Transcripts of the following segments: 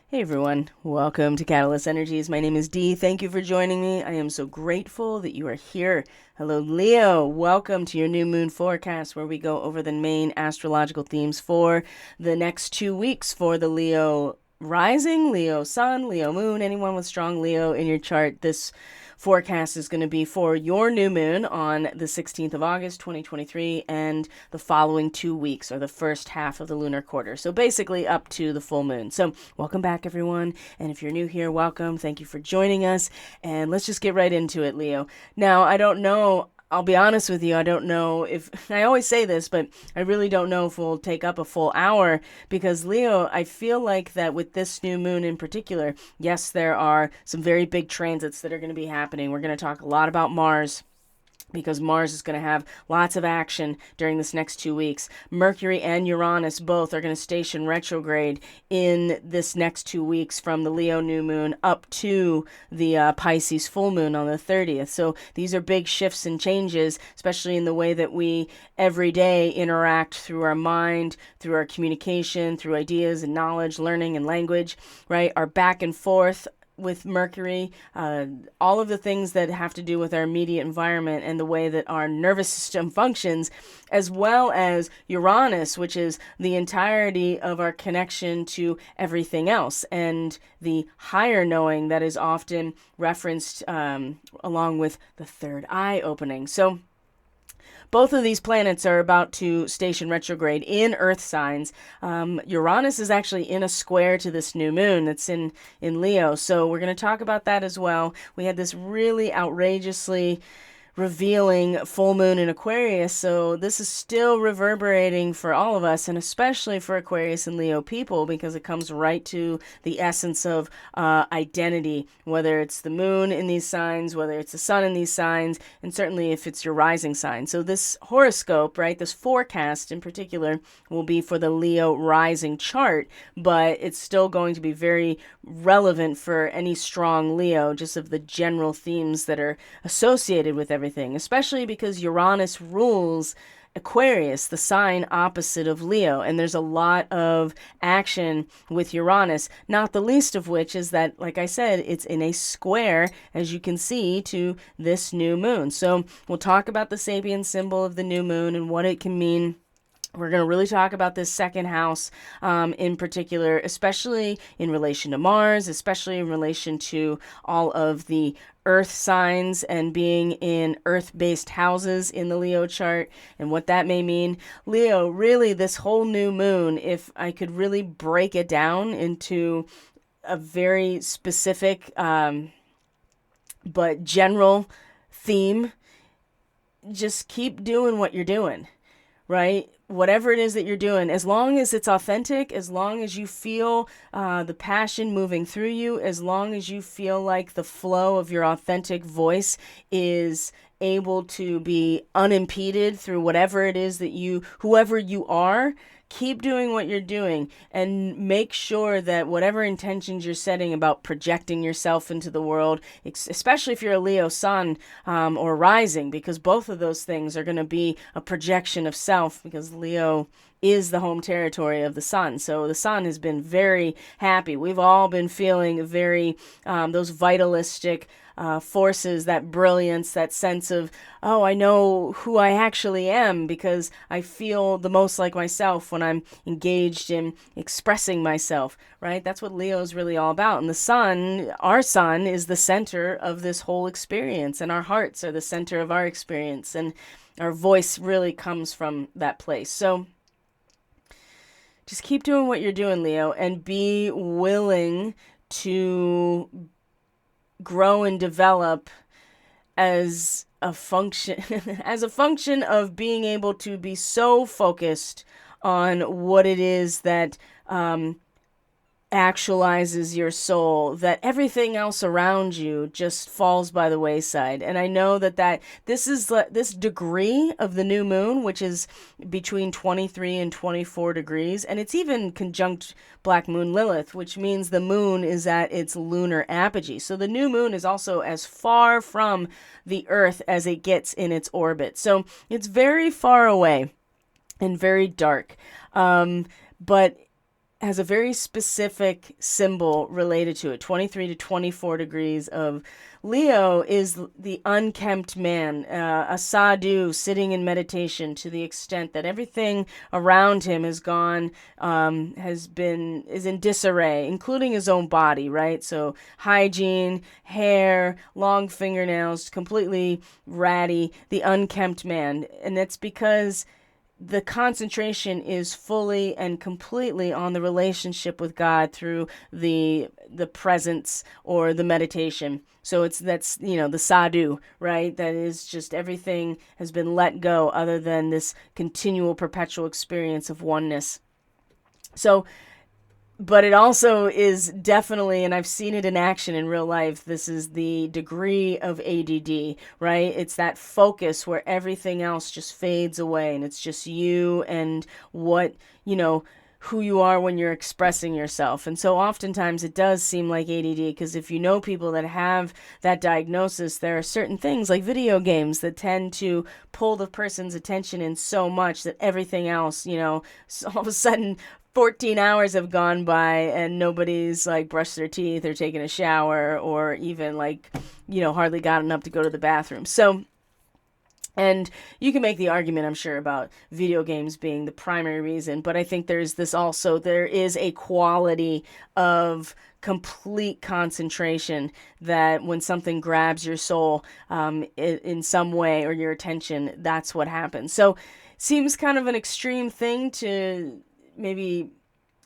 Hey everyone, welcome to Catalyst Energies. My name is Dee. Thank you for joining me. I am so grateful that you are here. Hello, Leo. Welcome to your new moon forecast where we go over the main astrological themes for the next 2 weeks for the Leo rising, Leo sun, Leo moon, anyone with strong Leo in your chart. This forecast is going to be for your new moon on the 16th of August 2023 and the following 2 weeks, or the first half of the lunar quarter. So basically up to the full moon. So welcome back, everyone. And if you're new here, welcome. Thank you for joining us. And let's just get right into it, Leo. Now, I don't know. I'll be honest with you, I don't know if, I always say this, but I really don't know if we'll take up a full hour because, Leo, I feel like that with this new moon in particular, yes, there are some very big transits that are going to be happening. We're going to talk a lot about Mars, because Mars is going to have lots of action during this next 2 weeks. Mercury and Uranus both are going to station retrograde in this next 2 weeks from the Leo new moon up to the Pisces full moon on the 30th. So these are big shifts and changes, especially in the way that we every day interact through our mind, through our communication, through ideas and knowledge, learning and language, right? Our back and forth with Mercury, all of the things that have to do with our immediate environment and the way that our nervous system functions, as well as Uranus, which is the entirety of our connection to everything else, and the higher knowing that is often referenced along with the third eye opening. So both of these planets are about to station retrograde in Earth signs. Uranus is actually in a square to this new moon that's in Leo. So we're going to talk about that as well. We had this really outrageously revealing full moon in Aquarius, so this is still reverberating for all of us, and especially for Aquarius and Leo people, because it comes right to the essence of identity, whether it's the moon in these signs, whether it's the sun in these signs, and certainly if it's your rising sign. So this horoscope, right, this forecast in particular, will be for the Leo rising chart, but it's still going to be very relevant for any strong Leo, just of the general themes that are associated with everything, especially because Uranus rules Aquarius, the sign opposite of Leo, and there's a lot of action with Uranus, not the least of which is that, like I said, it's in a square, as you can see, to this new moon. So we'll talk about the Sapien symbol of the new moon and what it can mean. We're going to really talk about this second house in particular, especially in relation to Mars, especially in relation to all of the Earth signs and being in Earth-based houses in the Leo chart and what that may mean. Leo, really, this whole new moon, if I could really break it down into a very specific but general theme, just keep doing what you're doing, right? Whatever it is that you're doing, as long as it's authentic, as long as you feel the passion moving through you, as long as you feel like the flow of your authentic voice is able to be unimpeded through whatever it is that whoever you are, keep doing what you're doing and make sure that whatever intentions you're setting about projecting yourself into the world, especially if you're a Leo sun or rising, because both of those things are going to be a projection of self, because Leo is the home territory of the sun. So the sun has been very happy. We've all been feeling very, those vitalistic forces, that brilliance, that sense of, oh, I know who I actually am because I feel the most like myself when I'm engaged in expressing myself, right? That's what Leo is really all about. And the sun, our sun, is the center of this whole experience, and our hearts are the center of our experience, and our voice really comes from that place. So just keep doing what you're doing, Leo, and be willing to grow and develop as a function as a function of being able to be so focused on what it is that actualizes your soul, that everything else around you just falls by the wayside. And I know that this is this degree of the new moon, which is between 23 and 24 degrees, and it's even conjunct Black Moon Lilith, which means the moon is at its lunar apogee. So the new moon is also as far from the Earth as it gets in its orbit. So it's very far away and very dark. But has a very specific symbol related to it. 23 to 24 degrees of Leo is the unkempt man, a sadhu sitting in meditation, to the extent that everything around him is gone, is in disarray, including his own body, right? So hygiene, hair, long fingernails, completely ratty, the unkempt man. And that's because the concentration is fully and completely on the relationship with God through the presence or the meditation. So that's the sadhu, right? That is just everything has been let go other than this continual perpetual experience of oneness. So, but it also is definitely, and I've seen it in action in real life, this is the degree of ADD, right? It's that focus where everything else just fades away and it's just you and who you are when you're expressing yourself. And so oftentimes it does seem like ADD, because if you know people that have that diagnosis, there are certain things like video games that tend to pull the person's attention in so much that everything else, all of a sudden 14 hours have gone by and nobody's like brushed their teeth or taken a shower or even hardly gotten up to go to the bathroom. So, and you can make the argument, I'm sure, about video games being the primary reason, but I think there is a quality of complete concentration that when something grabs your soul in some way, or your attention, that's what happens. So, seems kind of an extreme thing to maybe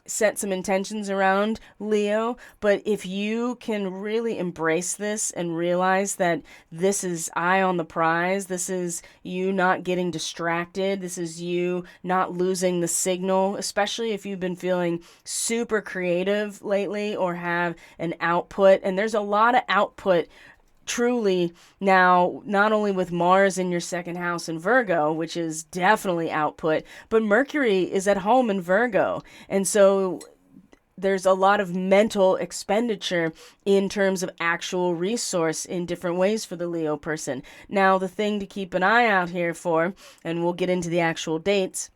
set some intentions around, Leo, but if you can really embrace this and realize that this is eye on the prize, this is you not getting distracted, this is you not losing the signal, especially if you've been feeling super creative lately or have an output, and there's a lot of output truly now, not only with Mars in your second house in Virgo, which is definitely output, but Mercury is at home in Virgo. And so there's a lot of mental expenditure in terms of actual resource in different ways for the Leo person. Now, the thing to keep an eye out here for, and we'll get into the actual dates,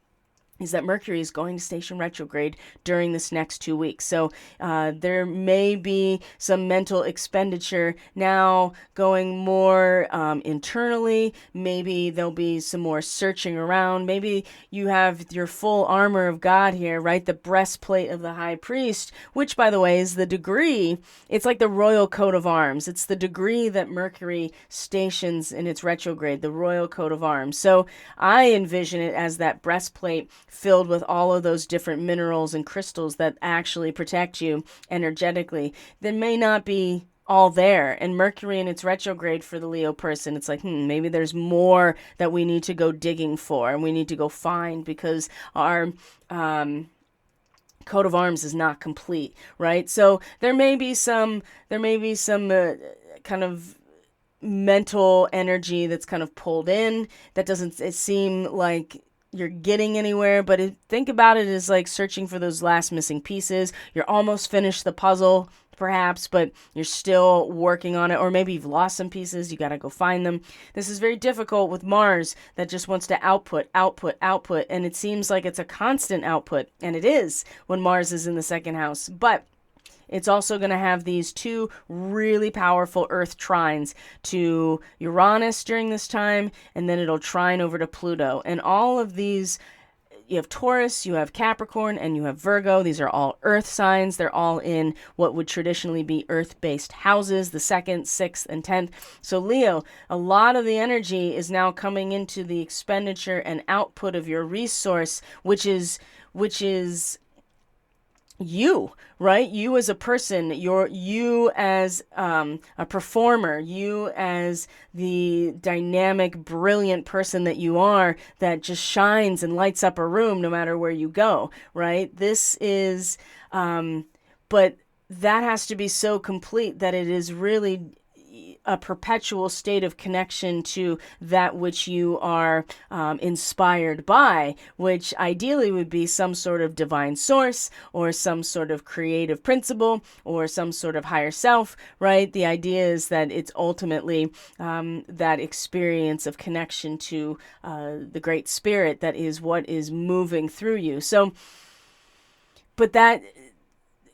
is that Mercury is going to station retrograde during this next 2 weeks. So there may be some mental expenditure now going more internally. Maybe there'll be some more searching around. Maybe you have your full armor of God here, right? The breastplate of the high priest, which, by the way, is the degree. It's like the royal coat of arms. It's the degree that Mercury stations in its retrograde, the royal coat of arms. So I envision it as that breastplate filled with all of those different minerals and crystals that actually protect you energetically. There may not be all there. And Mercury in its retrograde for the Leo person, it's like, maybe there's more that we need to go digging for and we need to go find, because our coat of arms is not complete, right? So there may be some kind of mental energy that's kind of pulled in that doesn't seem like you're getting anywhere, but think about it as like searching for those last missing pieces. You're almost finished the puzzle, perhaps, but you're still working on it, or maybe you've lost some pieces, you got to go find them. This is very difficult with Mars that just wants to output, and it seems like it's a constant output, and it is when Mars is in the second house, but it's also going to have these two really powerful Earth trines to Uranus during this time, and then it'll trine over to Pluto. And all of these, you have Taurus, you have Capricorn, and you have Virgo. These are all Earth signs. They're all in what would traditionally be Earth-based houses, the 2nd, 6th, and 10th. So Leo, a lot of the energy is now coming into the expenditure and output of your resource, which is you, right? You as a person, you as a performer, you as the dynamic, brilliant person that you are, that just shines and lights up a room no matter where you go, right? This is, but that has to be so complete that it is really a perpetual state of connection to that which you are inspired by, which ideally would be some sort of divine source or some sort of creative principle or some sort of higher self, right? The idea is that it's ultimately that experience of connection to the Great Spirit that is what is moving through you. So but that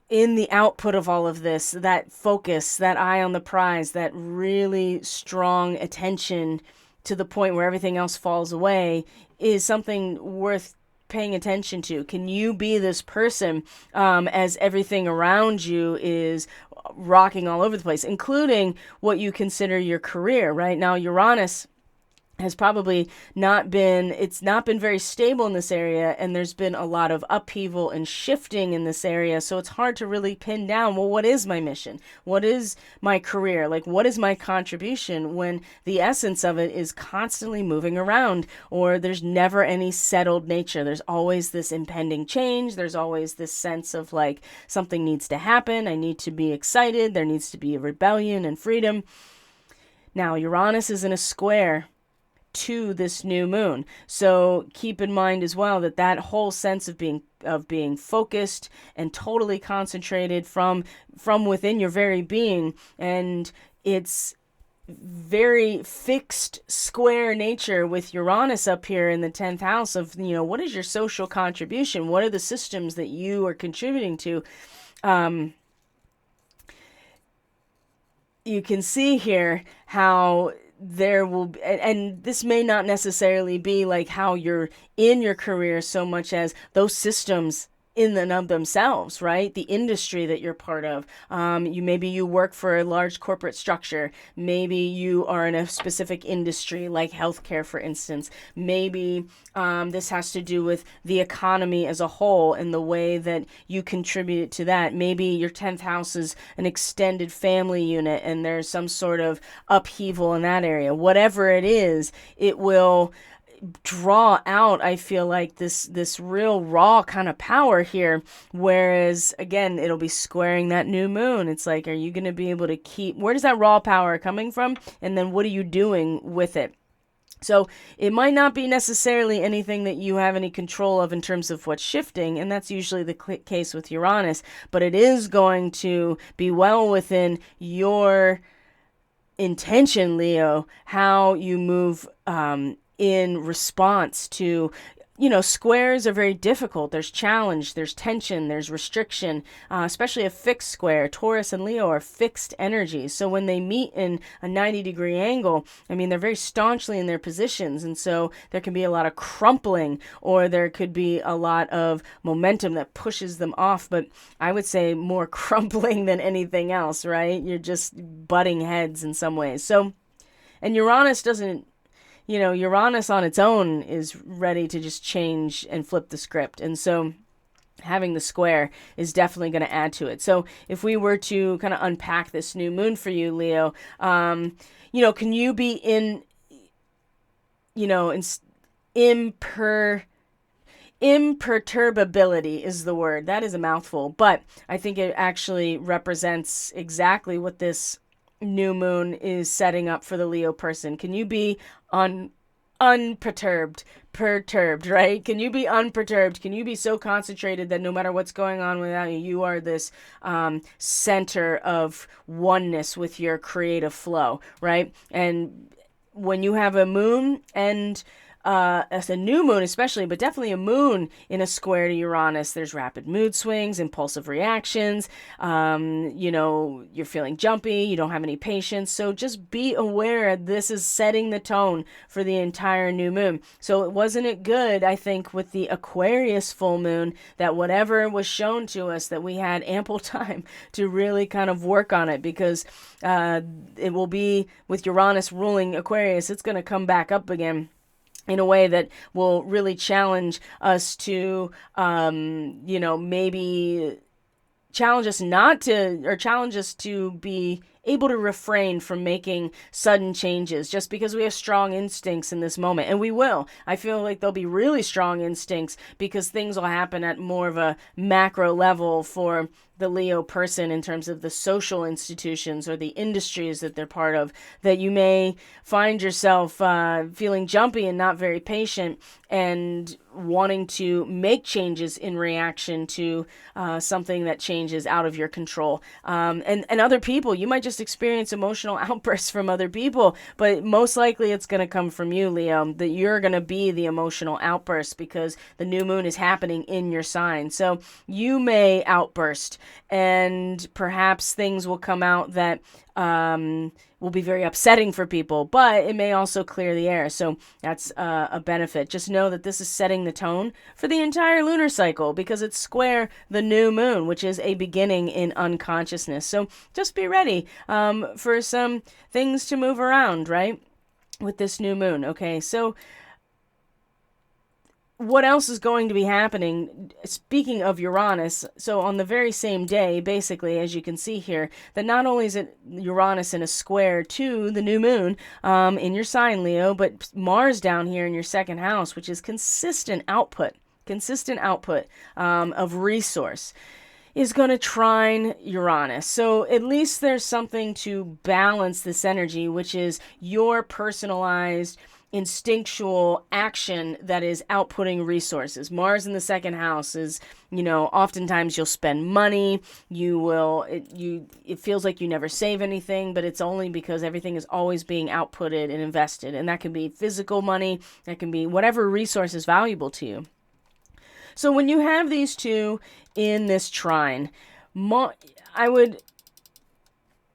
in the output of all of this, that focus, that eye on the prize, that really strong attention to the point where everything else falls away is something worth paying attention to. Can you be this person as everything around you is rocking all over the place, including what you consider your career? Right now, Uranus has probably it's not been very stable in this area, and there's been a lot of upheaval and shifting in this area, so it's hard to really pin down, well, what is my mission? What is my career? Like, what is my contribution, when the essence of it is constantly moving around, or there's never any settled nature. There's always this impending change. There's always this sense of like, something needs to happen. I need to be excited. There needs to be a rebellion and freedom. Now, Uranus is in a square to this new moon. So keep in mind as well that that whole sense of being focused and totally concentrated from within your very being, and it's very fixed square nature with Uranus up here in the 10th house of, what is your social contribution? What are the systems that you are contributing to? You can see here how there will be, and this may not necessarily be like how you're in your career so much as those systems in and of themselves, right? The industry that you're part of. Maybe you work for a large corporate structure. Maybe you are in a specific industry like healthcare, for instance. Maybe this has to do with the economy as a whole and the way that you contribute to that. Maybe your 10th house is an extended family unit and there's some sort of upheaval in that area. Whatever it is, it will draw out, I feel like, this real raw kind of power here, whereas again it'll be squaring that new moon. It's like, are you going to be able to where does that raw power coming from, and then what are you doing with it? So it might not be necessarily anything that you have any control of in terms of what's shifting, and that's usually the case with Uranus, but it is going to be well within your intention, Leo, how you move in response to, squares are very difficult. There's challenge, there's tension, there's restriction, especially a fixed square. Taurus and Leo are fixed energies. So when they meet in a 90-degree angle, they're very staunchly in their positions. And so there can be a lot of crumpling, or there could be a lot of momentum that pushes them off. But I would say more crumpling than anything else, right? You're just butting heads in some ways. So, and Uranus doesn't, Uranus on its own is ready to just change and flip the script. And so having the square is definitely going to add to it. So if we were to kind of unpack this new moon for you, Leo, can you be in, imperturbability is the word. That is a mouthful, but I think it actually represents exactly what this new moon is setting up for the Leo person. Can you be perturbed, right? Can you be unperturbed? Can you be so concentrated that no matter what's going on without you, you are this center of oneness with your creative flow, right? And when you have a moon and as a new moon especially, but definitely a moon in a square to Uranus, there's rapid mood swings, impulsive reactions, you're feeling jumpy, you don't have any patience. So just be aware this is setting the tone for the entire new moon. So wasn't it good, I think, with the Aquarius full moon, that whatever was shown to us, that we had ample time to really kind of work on it, because it will be, with Uranus ruling Aquarius, it's going to come back up again in a way that will really challenge us to, maybe challenge us challenge us to be able to refrain from making sudden changes just because we have strong instincts in this moment. And we will. I feel like there'll be really strong instincts because things will happen at more of a macro level for the Leo person in terms of the social institutions or the industries that they're part of, that you may find yourself feeling jumpy and not very patient and wanting to make changes in reaction to something that changes out of your control. And other people, you might just just experience emotional outbursts from other people, but most likely it's going to come from you, Leo, that you're going to be the emotional outburst because the new moon is happening in your sign. So you may outburst, and perhaps things will come out that will be very upsetting for people, but it may also clear the air. So that's a benefit. Just know that this is setting the tone for the entire lunar cycle because it's square the new moon, which is a beginning in unconsciousness. So just be ready for some things to move around, right? With this new moon. Okay, so what else is going to be happening? Speaking of Uranus, so on the very same day, basically, as you can see here, that not only is it Uranus in a square to the new moon in your sign, Leo, but Mars down here in your second house, which is consistent output of resource, is going to trine Uranus. So at least there's something to balance this energy, which is your personalized instinctual action that is outputting resources. Mars in the second house is, oftentimes you'll spend money, it feels like you never save anything, but it's only because everything is always being outputted and invested. And that can be physical money, that can be whatever resource is valuable to you. So when you have these two in this trine, I would,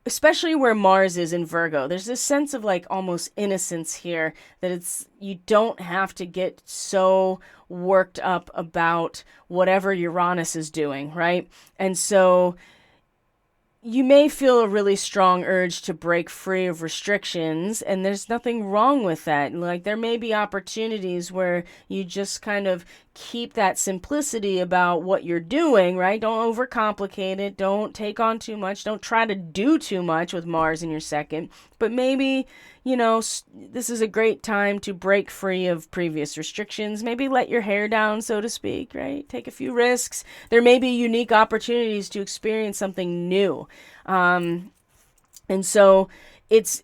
especially where Mars is in Virgo, there's this sense of like almost innocence here, that you don't have to get so worked up about whatever Uranus is doing, right? And so you may feel a really strong urge to break free of restrictions, and there's nothing wrong with that. Like, there may be opportunities where you just kind of keep that simplicity about what you're doing, right? Don't overcomplicate it. Don't take on too much. Don't try to do too much with Mars in your second. But maybe, this is a great time to break free of previous restrictions. Maybe let your hair down, so to speak, right? Take a few risks. There may be unique opportunities to experience something new. And so it's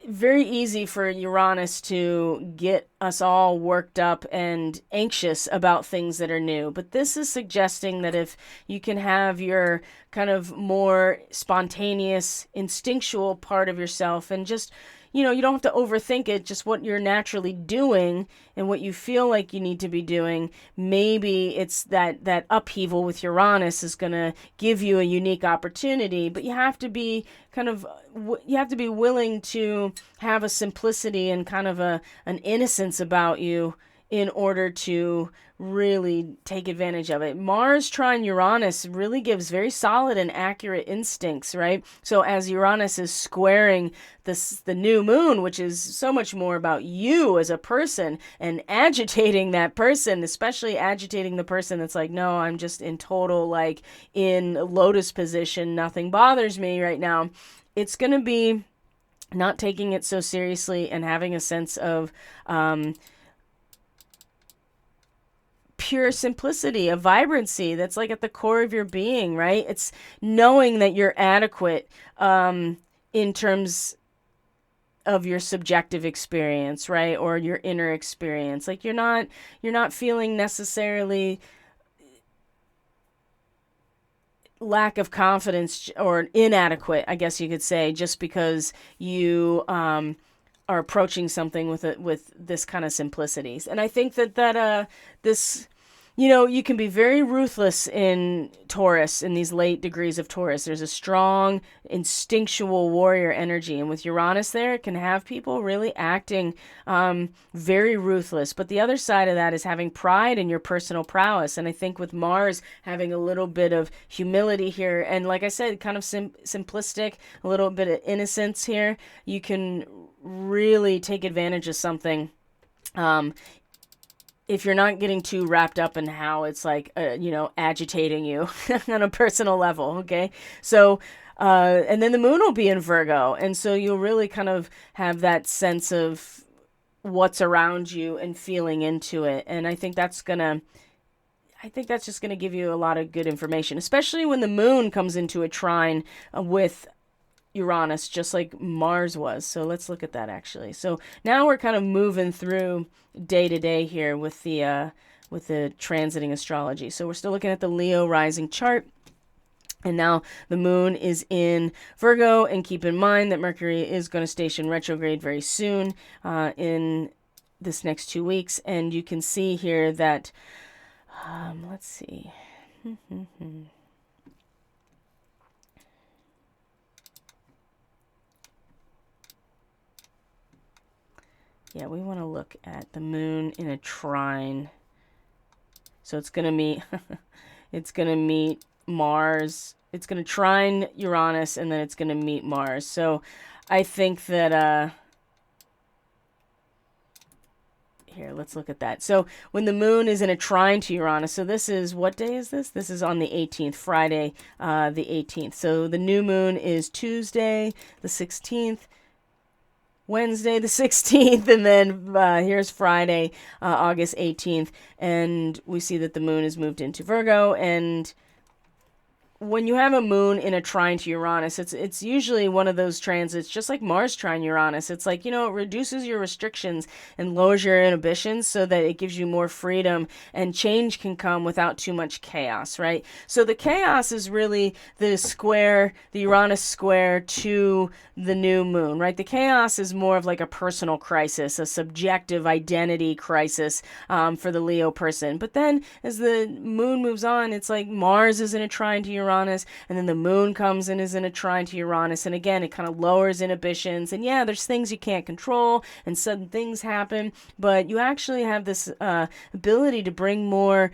very easy for Uranus to get us all worked up and anxious about things that are new. But this is suggesting that if you can have your kind of more spontaneous, instinctual part of yourself and just, you don't have to overthink it, just what you're naturally doing and what you feel like you need to be doing. Maybe it's that upheaval with Uranus is going to give you a unique opportunity, but you have to be willing to have a simplicity and kind of an innocence about you in order to really take advantage of it. Mars trine Uranus really gives very solid and accurate instincts, right? So as Uranus is squaring the new moon, which is so much more about you as a person and agitating that person, especially agitating the person that's like, no, I'm just in total, like, in lotus position, nothing bothers me right now. It's going to be not taking it so seriously and having a sense of pure simplicity, a vibrancy that's like at the core of your being, right? It's knowing that you're adequate in terms of your subjective experience, right? Or your inner experience. Like you're not feeling necessarily lack of confidence or inadequate, I guess you could say, just because you are approaching something with this kind of simplicities. And I think that this, you can be very ruthless in Taurus, in these late degrees of Taurus. There's a strong instinctual warrior energy, and with Uranus there, it can have people really acting very ruthless. But the other side of that is having pride in your personal prowess. And I think with Mars having a little bit of humility here, and like I said, kind of simplistic, a little bit of innocence here, you can really take advantage of something if you're not getting too wrapped up in how it's like, agitating you on a personal level. Okay. So, and then the moon will be in Virgo. And so you'll really kind of have that sense of what's around you and feeling into it. And I think that's just going to give you a lot of good information, especially when the moon comes into a trine with Uranus, just like Mars was. So let's look at that actually. So now we're kind of moving through day to day here with the transiting astrology. So we're still looking at the Leo rising chart. And now the moon is in Virgo, and keep in mind that Mercury is going to station retrograde very soon in this next 2 weeks. And you can see here that, let's see. Yeah, we want to look at the moon in a trine. So it's going to meet, it's going to meet Mars. It's going to trine Uranus, and then it's going to meet Mars. So I think that, here, let's look at that. So when the moon is in a trine to Uranus, so this is, what day is this? This is on the 18th, Friday, the 18th. So the new moon is Tuesday, the 16th. Wednesday the 16th, and then here's Friday, August 18th, and we see that the moon is moved into Virgo. And when you have a moon in a trine to Uranus, it's usually one of those transits, just like Mars trine Uranus. It's like, it reduces your restrictions and lowers your inhibitions so that it gives you more freedom, and change can come without too much chaos, right? So the chaos is really the Uranus square to the new moon, right? The chaos is more of like a personal crisis, a subjective identity crisis for the Leo person. But then as the moon moves on, it's like Mars is in a trine to Uranus, and then the moon comes and is in a trine to Uranus, and again it kind of lowers inhibitions. And yeah, there's things you can't control and sudden things happen, but you actually have this ability to bring more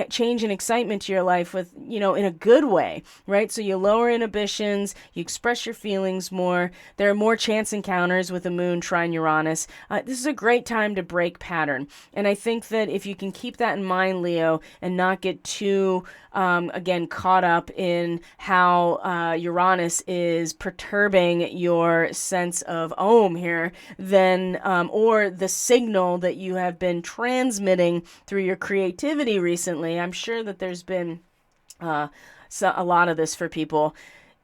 change and excitement to your life with, in a good way, right? So you lower inhibitions, you express your feelings more. There are more chance encounters with the moon trine Uranus. This is a great time to break pattern. And I think that if you can keep that in mind, Leo, and not get too, again, caught up in how Uranus is perturbing your sense of Om here, then, or the signal that you have been transmitting through your creativity recently. I'm sure that there's been a lot of this for people.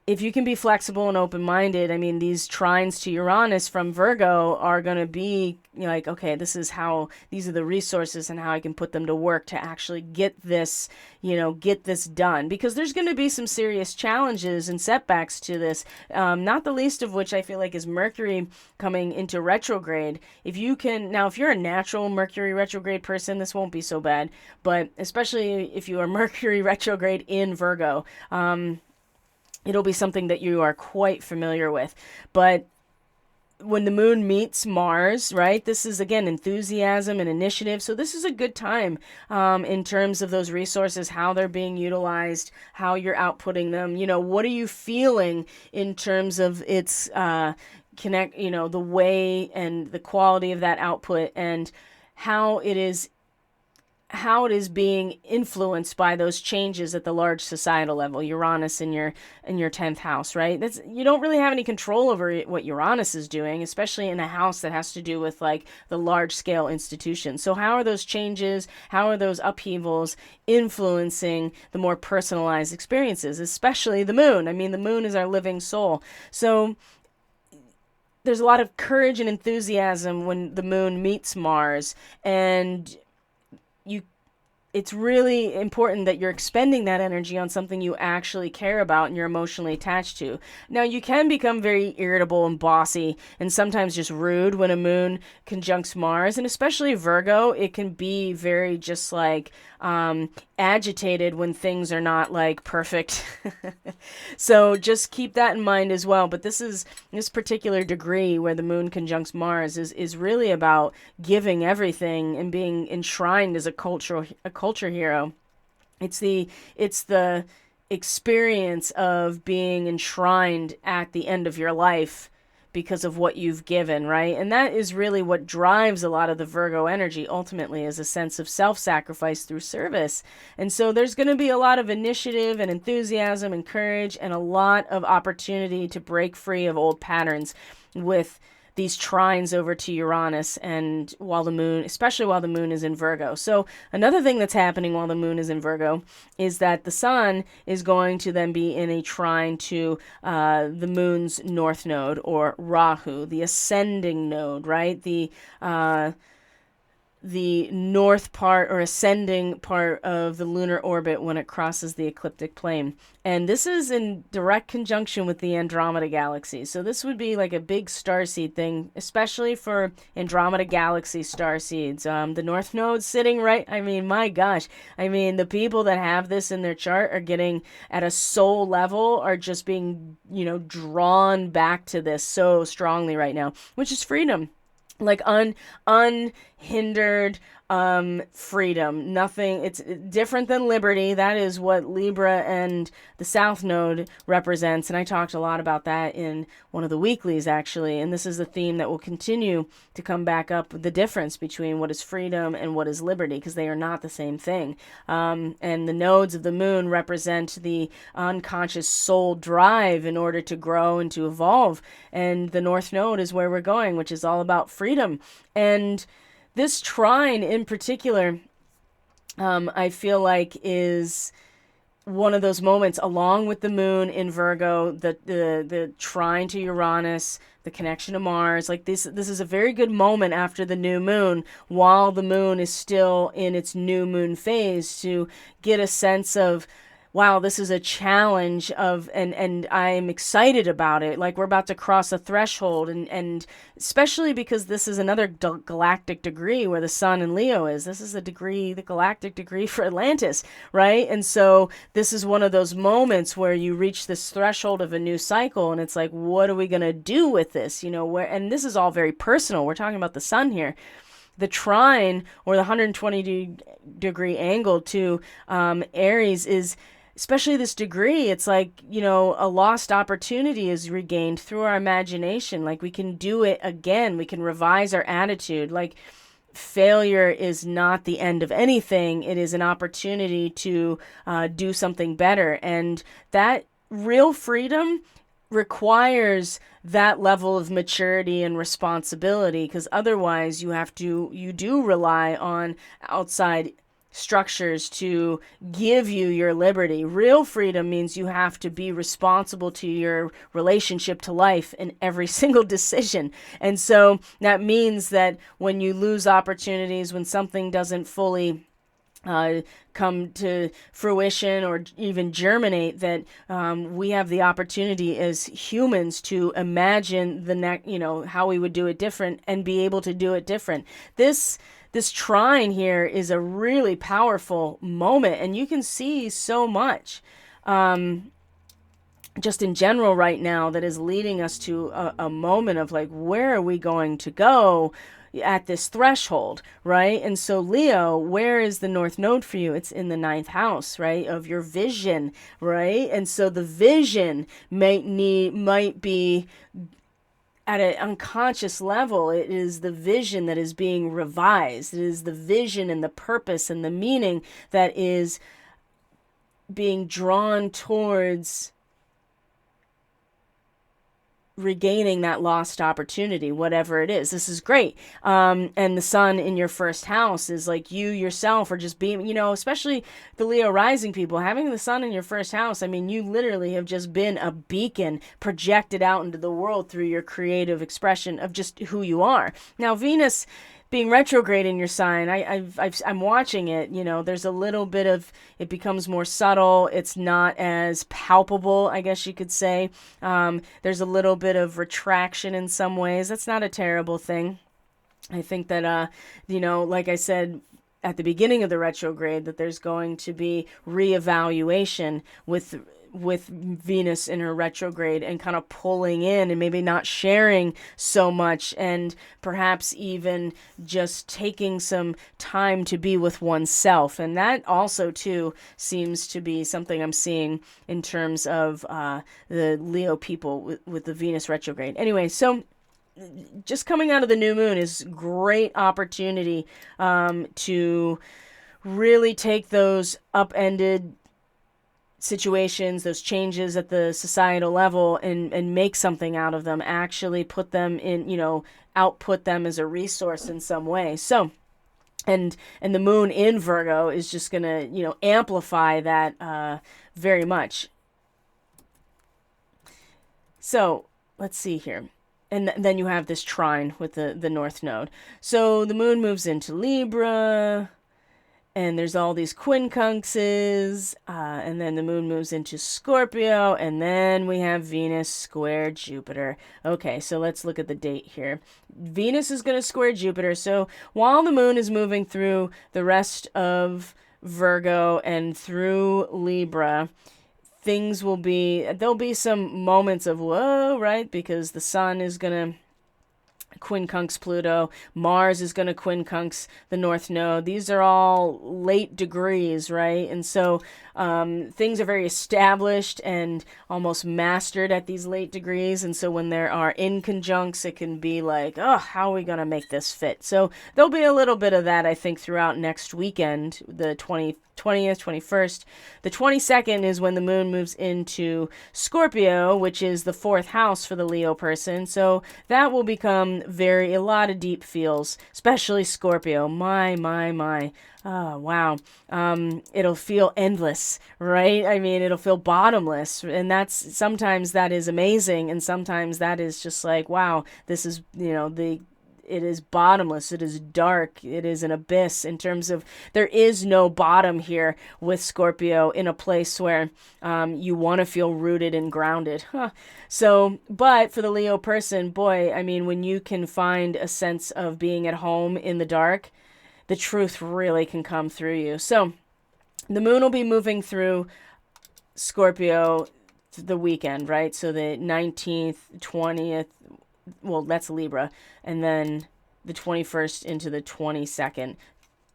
If you can be flexible and open-minded, I mean, these trines to Uranus from Virgo are going to be like, okay, these are the resources and how I can put them to work to actually get this, get this done. Because there's going to be some serious challenges and setbacks to this, not the least of which I feel like is Mercury coming into retrograde. If you're a natural Mercury retrograde person, this won't be so bad. But especially if you are Mercury retrograde in Virgo, it'll be something that you are quite familiar with. But when the moon meets Mars, right, this is, again, enthusiasm and initiative. So this is a good time in terms of those resources, how they're being utilized, how you're outputting them. What are you feeling in terms of its the way and the quality of that output, and how it is being influenced by those changes at the large societal level. Uranus in your 10th house, right? You don't really have any control over what Uranus is doing, especially in a house that has to do with like the large scale institutions. So how are those changes, how are those upheavals influencing the more personalized experiences, especially the moon? I mean, the moon is our living soul. So there's a lot of courage and enthusiasm when the moon meets Mars, and it's really important that you're expending that energy on something you actually care about and you're emotionally attached to. Now, you can become very irritable and bossy and sometimes just rude when a moon conjuncts Mars, and especially Virgo, it can be very just like agitated when things are not like perfect. So just keep that in mind as well. But this particular degree where the moon conjuncts Mars is really about giving everything and being enshrined as a culture hero. It's the experience of being enshrined at the end of your life because of what you've given, right? And that is really what drives a lot of the Virgo energy ultimately, is a sense of self-sacrifice through service. And so there's going to be a lot of initiative and enthusiasm and courage and a lot of opportunity to break free of old patterns with these trines over to Uranus, and especially while the moon is in Virgo. So another thing that's happening while the moon is in Virgo is that the sun is going to then be in a trine to the moon's north node, or Rahu, the ascending node, right? The the north part or ascending part of the lunar orbit when it crosses the ecliptic plane. And this is in direct conjunction with the Andromeda Galaxy. So this would be like a big starseed thing, especially for Andromeda Galaxy starseeds. The North Node sitting right, I mean, my gosh. I mean, the people that have this in their chart are getting, at a soul level, are just being, drawn back to this so strongly right now, which is freedom. Like unhindered freedom. Nothing. It's different than liberty. That is what Libra and the South Node represents, and I talked a lot about that in one of the weeklies, actually. And this is a theme that will continue to come back up, the difference between what is freedom and what is liberty, because they are not the same thing. And the nodes of the moon represent the unconscious soul drive in order to grow and to evolve. And the North Node is where we're going, which is all about freedom. And this trine in particular, I feel like is one of those moments, along with the moon in Virgo, the trine to Uranus, the connection to Mars. Like this is a very good moment after the new moon, while the moon is still in its new moon phase, to get a sense of, wow, this is a challenge of, and I'm excited about it. Like we're about to cross a threshold, and especially because this is another galactic degree where the sun in Leo is. This is the galactic degree for Atlantis, right? And so this is one of those moments where you reach this threshold of a new cycle, and it's like, what are we going to do with this? And this is all very personal. We're talking about the sun here. The trine, or the 120-degree angle to Aries, is, especially this degree, it's like, a lost opportunity is regained through our imagination. Like we can do it again. We can revise our attitude. Like failure is not the end of anything. It is an opportunity to do something better. And that real freedom requires that level of maturity and responsibility, because otherwise you do rely on outside structures to give you your liberty. Real freedom means you have to be responsible to your relationship to life in every single decision. And so that means that when you lose opportunities, when something doesn't fully come to fruition or even germinate, that we have the opportunity as humans to imagine how we would do it different and be able to do it different. This trine here is a really powerful moment, and you can see so much just in general right now that is leading us to a moment of like, where are we going to go at this threshold, right? And so Leo, where is the North Node for you? It's in the 9th house, right, of your vision, right? And so the vision might be at an unconscious level. It is the vision that is being revised. It is the vision and the purpose and the meaning that is being drawn towards regaining that lost opportunity, whatever it is. This is great. And the sun in your first house is like, you yourself are just being, especially the Leo rising people, having the sun in your first house. I mean, you literally have just been a beacon projected out into the world through your creative expression of just who you are. Now, Venus being retrograde in your sign, I'm watching it. There's a little bit of, it becomes more subtle. It's not as palpable, I guess you could say. There's a little bit of retraction in some ways. That's not a terrible thing. I think that, like I said at the beginning of the retrograde, that there's going to be reevaluation with Venus in her retrograde, and kind of pulling in and maybe not sharing so much, and perhaps even just taking some time to be with oneself. And that also too seems to be something I'm seeing in terms of the Leo people with the Venus retrograde. Anyway, so just coming out of the new moon is great opportunity to really take those upended situations, those changes at the societal level, and make something out of them, actually put them in, output them as a resource in some way. So, and the moon in Virgo is just going to, amplify that very much. So let's see here. and then you have this trine with the North Node. So the moon moves into Libra, and there's all these quincunxes, and then the moon moves into Scorpio, and then we have Venus square Jupiter. Okay, so let's look at the date here. Venus is going to square Jupiter, so while the moon is moving through the rest of Virgo and through Libra, there'll be some moments of whoa, right? Because the sun is going to quincunx Pluto, Mars is going to quincunx the North Node. These are all late degrees, right? And so things are very established and almost mastered at these late degrees. And so when there are inconjuncts, it can be like, oh, how are we going to make this fit? So there'll be a little bit of that, I think, throughout next weekend, the 20th, 21st. The 22nd is when the moon moves into Scorpio, which is the 4th house for the Leo person. So that will become a lot of deep feels, especially Scorpio. My. Oh, wow. It'll feel endless, right? I mean, it'll feel bottomless. And sometimes that is amazing. And sometimes that is just like, wow, this is, it is bottomless. It is dark. It is an abyss in terms of there is no bottom here with Scorpio in a place where you want to feel rooted and grounded. So, but for the Leo person, boy, I mean, when you can find a sense of being at home in the dark, the truth really can come through you. So the moon will be moving through Scorpio the weekend, right? So the 19th, 20th, well, that's Libra, and then the 21st into the 22nd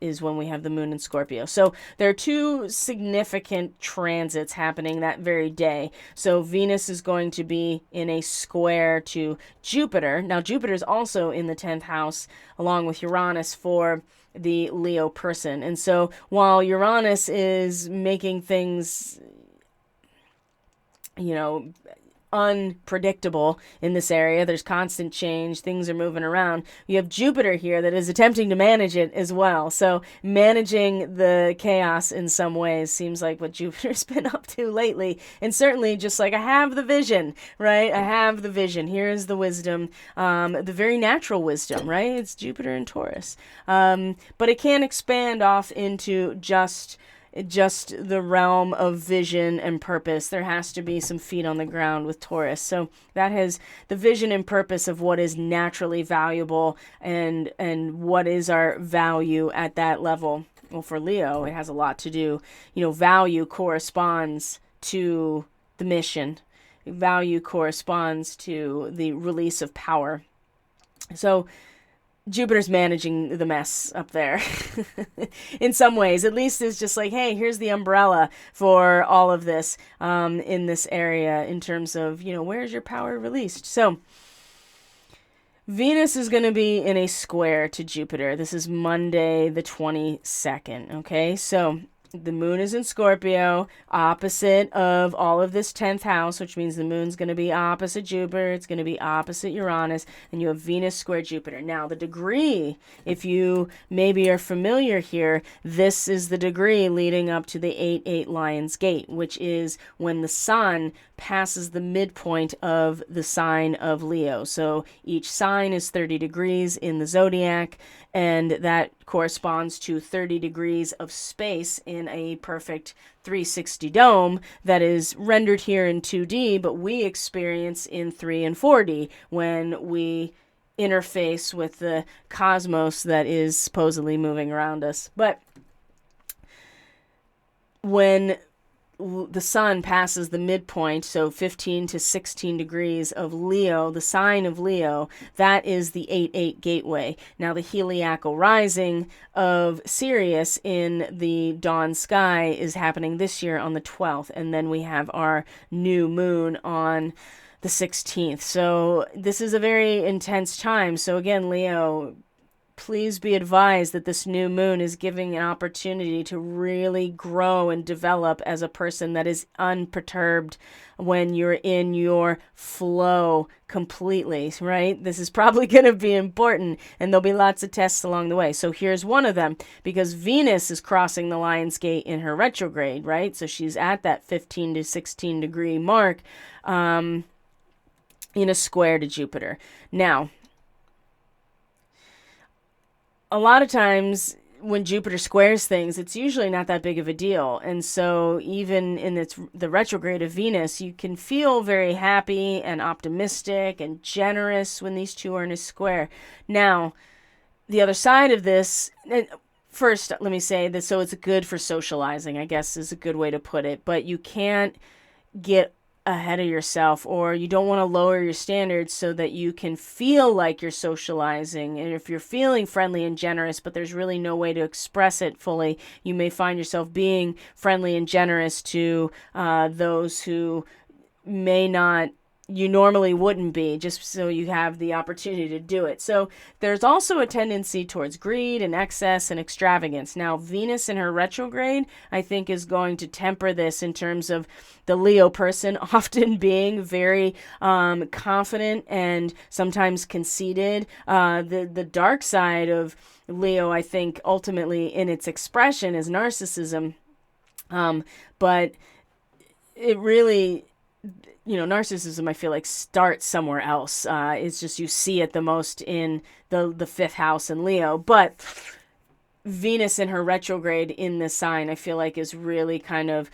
is when we have the moon in Scorpio. So there are two significant transits happening that very day. So Venus is going to be in a square to Jupiter. Now Jupiter is also in the 10th house along with Uranus for the Leo person. And so while Uranus is making things, unpredictable in this area, there's constant change, things are moving around, you have Jupiter here that is attempting to manage it as well. So managing the chaos in some ways seems like what Jupiter's been up to lately. And certainly just like I have the vision, right? I have the vision. Here is the wisdom, the very natural wisdom, right? It's Jupiter in Taurus. But it can expand off into just the realm of vision and purpose. There has to be some feet on the ground with Taurus. So that has the vision and purpose of what is naturally valuable and what is our value at that level. Well, for Leo, it has a lot to do. Value corresponds to the mission. Value corresponds to the release of power. So Jupiter's managing the mess up there in some ways. At least it's just like, hey, here's the umbrella for all of this in this area in terms of, where's your power released? So Venus is going to be in a square to Jupiter. This is Monday, the 22nd. Okay, so the moon is in Scorpio, opposite of all of this 10th house, which means the moon's going to be opposite Jupiter. It's going to be opposite Uranus, and you have Venus square Jupiter. Now, the degree, if you maybe are familiar here, this is the degree leading up to the 8-8 Lion's Gate, which is when the sun passes the midpoint of the sign of Leo. So each sign is 30 degrees in the zodiac, and that corresponds to 30 degrees of space in a perfect 360 dome that is rendered here in 2D, but we experience in 3 and 4D when we interface with the cosmos that is supposedly moving around us. But when the sun passes the midpoint, so 15 to 16 degrees of Leo, the sign of Leo, that is the 8-8 gateway. Now, the heliacal rising of Sirius in the dawn sky is happening this year on the 12th, and then we have our new moon on the 16th. So this is a very intense time. So again, Leo, please be advised that this new moon is giving an opportunity to really grow and develop as a person that is unperturbed when you're in your flow completely, right? This is probably going to be important, and there'll be lots of tests along the way. So here's one of them, because Venus is crossing the Lion's Gate in her retrograde, right? So she's at that 15 to 16 degree mark. in a square to Jupiter. Now, a lot of times when Jupiter squares things, it's usually not that big of a deal. And so even in the retrograde of Venus, you can feel very happy and optimistic and generous when these two are in a square. Now, the other side of this, first, let me say that, so it's good for socializing, I guess is a good way to put it, but you can't get ahead of yourself, or you don't want to lower your standards so that you can feel like you're socializing. And if you're feeling friendly and generous, but there's really no way to express it fully, you may find yourself being friendly and generous to those who may not, you normally wouldn't be, just so you have the opportunity to do it. So there's also a tendency towards greed and excess and extravagance. Now, Venus in her retrograde, I think, is going to temper this in terms of the Leo person often being very confident and sometimes conceited. The dark side of Leo, I think, ultimately in its expression is narcissism. But it really, narcissism, I feel like, starts somewhere else. It's just you see it the most in the fifth house in Leo. But Venus in her retrograde in the sign, I feel like, is really kind of,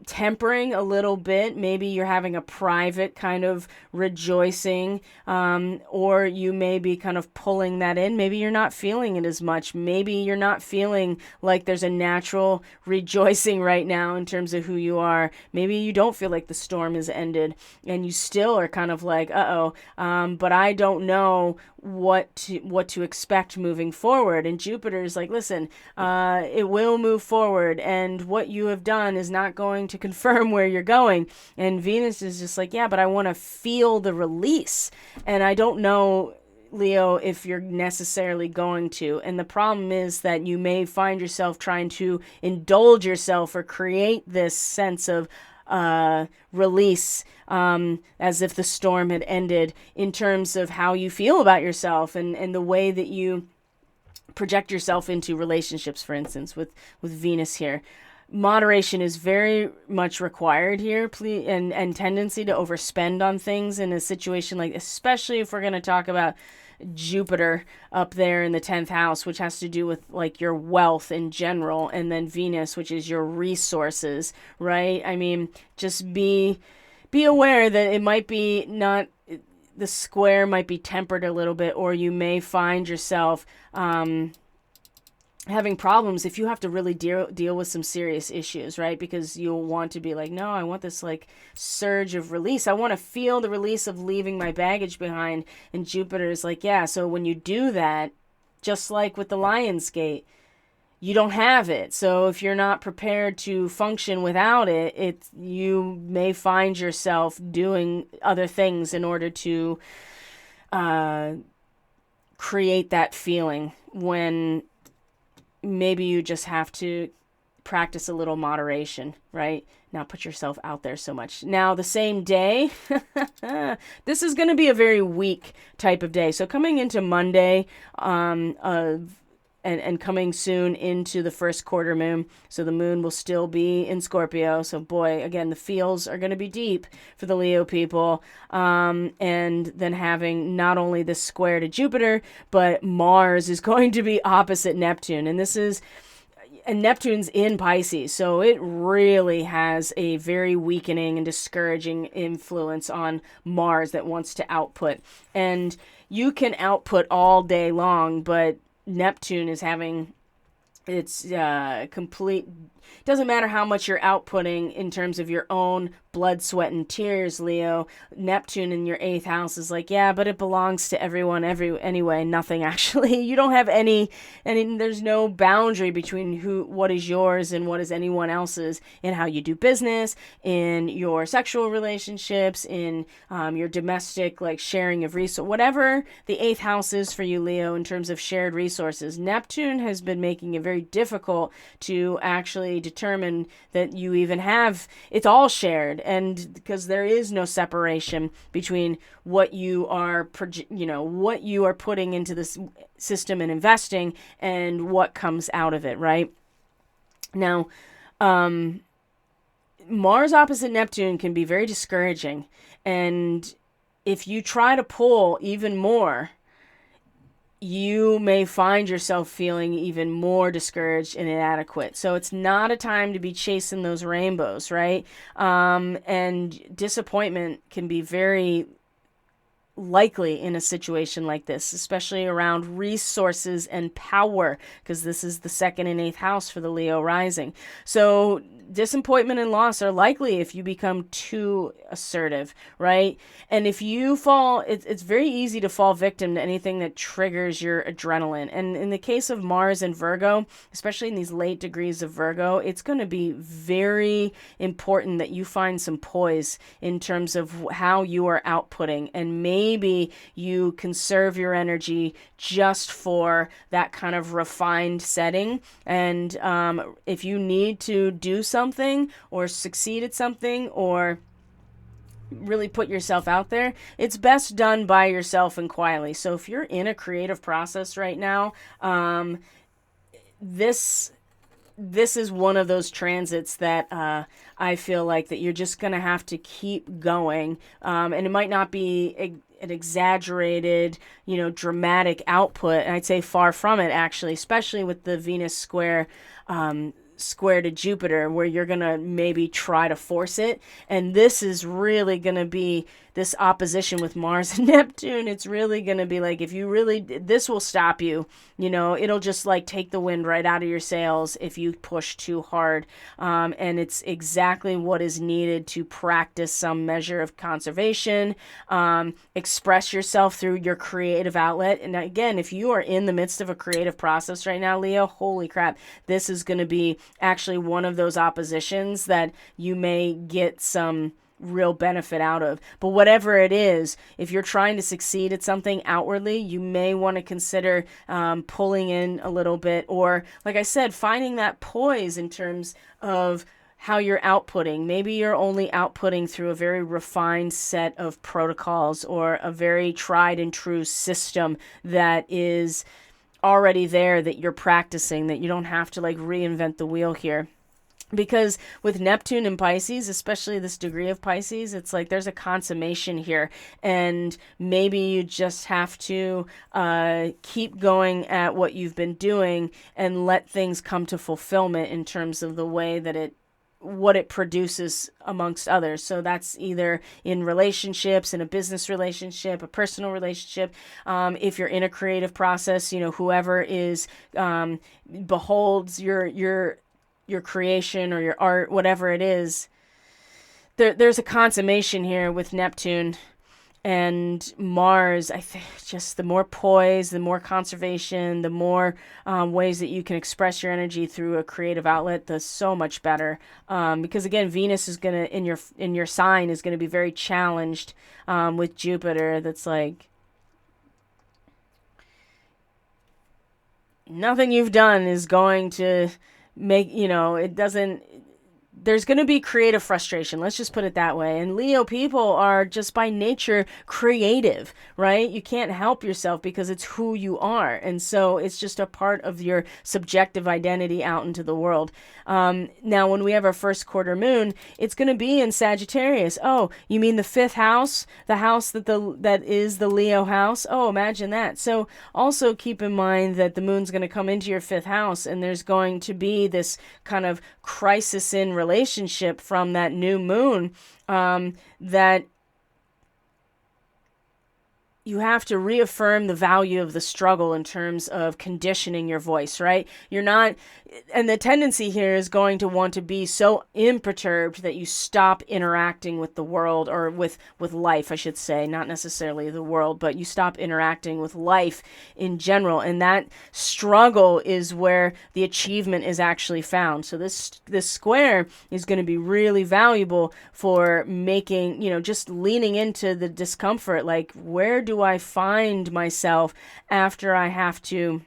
tempering a little bit. Maybe you're having a private kind of rejoicing, or you may be kind of pulling that in. Maybe you're not feeling it as much. Maybe you're not feeling like there's a natural rejoicing right now in terms of who you are. Maybe you don't feel like the storm has ended and you still are kind of like, but I don't know what to expect moving forward. And Jupiter is like, listen, it will move forward, and what you have done is not going to confirm where you're going. And Venus is just like, yeah, but I want to feel the release, and I don't know, Leo, if you're necessarily going to. And the problem is that you may find yourself trying to indulge yourself or create this sense of release, as if the storm had ended, in terms of how you feel about yourself and the way that you project yourself into relationships, for instance, with Venus here. Moderation is very much required here, and tendency to overspend on things in a situation like, especially if we're going to talk about Jupiter up there in the 10th house, which has to do with like your wealth in general, and then Venus, which is your resources, right? I mean, just be aware that it might be not, the square might be tempered a little bit, or you may find yourself having problems if you have to really deal with some serious issues, right? Because you'll want to be like, no, I want this like surge of release. I want to feel the release of leaving my baggage behind. And Jupiter is like, yeah, so when you do that, just like with the Lion's Gate, you don't have it. So if you're not prepared to function without it, you may find yourself doing other things in order to create that feeling, when maybe you just have to practice a little moderation, right? Not put yourself out there so much. Now, the same day, this is going to be a very weak type of day. So coming into Monday, and coming soon into the first quarter moon. So the moon will still be in Scorpio. So boy, again, the feels are going to be deep for the Leo people. And then having not only this square to Jupiter, but Mars is going to be opposite Neptune. And Neptune's in Pisces, so it really has a very weakening and discouraging influence on Mars that wants to output. And you can output all day long, but Neptune is having its complete, doesn't matter how much you're outputting in terms of your own blood, sweat, and tears, Leo. Neptune in your 8th house is like, yeah, but it belongs to everyone anyway. Nothing actually. You don't have any, there's no boundary between what is yours and what is anyone else's in how you do business, in your sexual relationships, in your domestic, like sharing of resources, whatever the 8th house is for you, Leo, in terms of shared resources. Neptune has been making it very difficult to actually determine that you even have, it's all shared. And because there is no separation between what you are, what you are putting into this system and investing and what comes out of it, right? Now, Mars opposite Neptune can be very discouraging, and if you try to pull even more, you may find yourself feeling even more discouraged and inadequate. So it's not a time to be chasing those rainbows, right? And disappointment can be very likely in a situation like this, especially around resources and power, because this is the second and eighth house for the Leo rising. So disappointment and loss are likely if you become too assertive, right? And if you fall, it's very easy to fall victim to anything that triggers your adrenaline. And in the case of Mars and Virgo, especially in these late degrees of Virgo, it's going to be very important that you find some poise in terms of how you are outputting, and maybe you conserve your energy just for that kind of refined setting. And if you need to do something or succeed at something or really put yourself out there, it's best done by yourself and quietly. So if you're in a creative process right now, this is one of those transits that I feel like that you're just going to have to keep going. And it might not be an exaggerated, dramatic output. And I'd say far from it, actually, especially with the Venus square to Jupiter, where you're going to maybe try to force it. And this is really going to be this opposition with Mars and Neptune. It's really going to be like, if you really, this will stop you, it'll just like take the wind right out of your sails if you push too hard. And it's exactly what is needed to practice some measure of conservation, express yourself through your creative outlet. And again, if you are in the midst of a creative process right now, Leo, holy crap, this is going to be actually one of those oppositions that you may get some real benefit out of. But whatever it is, if you're trying to succeed at something outwardly, you may want to consider pulling in a little bit, or like I said, finding that poise in terms of how you're outputting. Maybe you're only outputting through a very refined set of protocols or a very tried and true system that is already there, that you're practicing, that you don't have to like reinvent the wheel here. Because with Neptune and Pisces, especially this degree of Pisces, it's like there's a consummation here. And maybe you just have to keep going at what you've been doing and let things come to fulfillment in terms of the way that what it produces amongst others. So that's either in relationships, in a business relationship, a personal relationship. If you're in a creative process, whoever is beholds your creation or your art, whatever it is, there's a consummation here with Neptune and Mars. I think just the more poise, the more conservation, the more ways that you can express your energy through a creative outlet, the so much better. Because again, Venus is gonna in your sign is gonna be very challenged with Jupiter. That's like nothing you've done is going to make, it doesn't, there's going to be creative frustration. Let's just put it that way. And Leo people are just by nature creative, right? You can't help yourself because it's who you are. And so it's just a part of your subjective identity out into the world. Now, when we have our first quarter moon, it's going to be in Sagittarius. Oh, you mean the fifth house? The house that is the Leo house? Oh, imagine that. So also keep in mind that the moon's going to come into your fifth house, and there's going to be this kind of crisis in relationship from that new moon, that you have to reaffirm the value of the struggle in terms of conditioning your voice, right? You're not, and the tendency here is going to want to be so imperturbed that you stop interacting with the world, or with life, I should say, not necessarily the world, but you stop interacting with life in general. And that struggle is where the achievement is actually found. So this square is going to be really valuable for making, just leaning into the discomfort. Like, where do I find myself after I have to